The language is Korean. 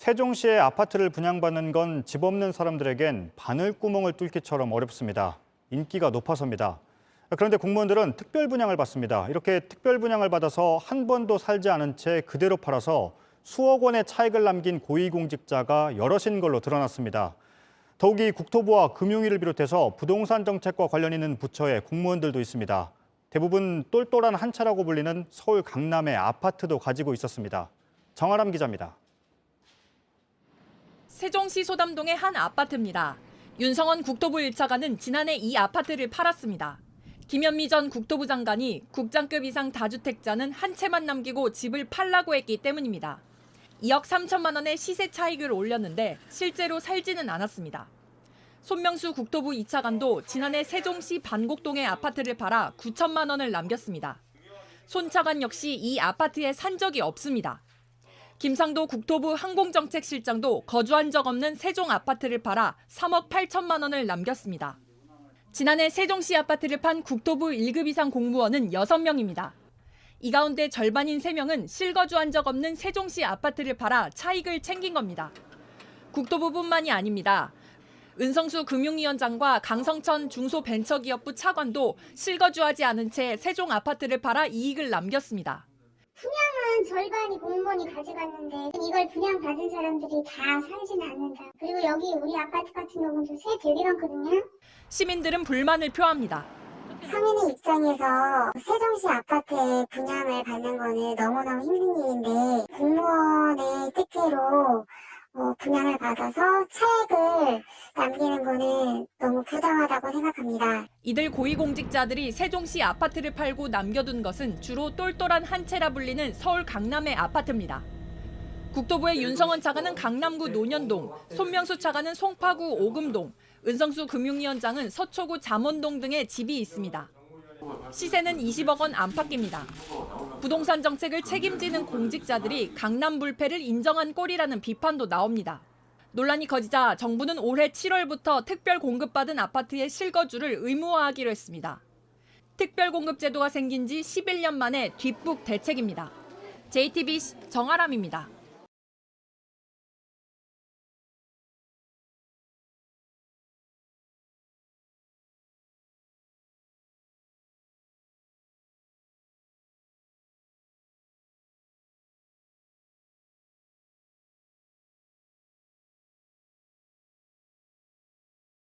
세종시에 아파트를 분양받는 건 집 없는 사람들에겐 바늘구멍을 뚫기처럼 어렵습니다. 인기가 높아서입니다. 그런데 공무원들은 특별 분양을 받습니다. 이렇게 특별 분양을 받아서 한 번도 살지 않은 채 그대로 팔아서 수억 원의 차익을 남긴 고위공직자가 여럿인 걸로 드러났습니다. 더욱이 국토부와 금융위를 비롯해서 부동산 정책과 관련 있는 부처의 공무원들도 있습니다. 대부분 똘똘한 한 채라고 불리는 서울 강남의 아파트도 가지고 있었습니다. 정아람 기자입니다. 세종시 소담동의 한 아파트입니다. 윤성원 국토부 1차관은 지난해 이 아파트를 팔았습니다. 김현미 전 국토부 장관이 국장급 이상 다주택자는 한 채만 남기고 집을 팔라고 했기 때문입니다. 2억 3천만 원의 시세 차익을 올렸는데 실제로 살지는 않았습니다. 손명수 국토부 2차관도 지난해 세종시 반곡동의 아파트를 팔아 9천만 원을 남겼습니다. 손 차관 역시 이 아파트에 산 적이 없습니다. 김상도 국토부 항공정책실장도 거주한 적 없는 세종 아파트를 팔아 3억 8천만 원을 남겼습니다. 지난해 세종시 아파트를 판 국토부 1급 이상 공무원은 6명입니다. 이 가운데 절반인 3명은 실거주한 적 없는 세종시 아파트를 팔아 차익을 챙긴 겁니다. 국토부뿐만이 아닙니다. 은성수 금융위원장과 강성천 중소벤처기업부 차관도 실거주하지 않은 채 세종 아파트를 팔아 이익을 남겼습니다. 분양은 절반이 공무원이 가져갔는데 이걸 분양받은 사람들이 다 살지는 않는다. 그리고 여기 우리 아파트 같은 경우는 세 되게 많거든요. 시민들은 불만을 표합니다. 상인의 입장에서 세종시 아파트에 분양을 받는 거는 너무너무 힘든 일인데 공무원의 뜻대로 분양을 받아서 차액을 남기는 거는 너무 부당하다고 생각합니다. 이들 고위공직자들이 세종시 아파트를 팔고 남겨둔 것은 주로 똘똘한 한 채라 불리는 서울 강남의 아파트입니다. 국토부의 윤성원 차관은 강남구 논현동, 손명수 차관은 송파구 오금동, 은성수 금융위원장은 서초구 잠원동 등의 집이 있습니다. 시세는 20억 원 안팎입니다. 부동산 정책을 책임지는 공직자들이 강남 불패를 인정한 꼴이라는 비판도 나옵니다. 논란이 커지자 정부는 올해 7월부터 특별 공급받은 아파트의 실거주를 의무화하기로 했습니다. 특별 공급 제도가 생긴 지 11년 만에 뒷북 대책입니다. JTBC 정아람입니다.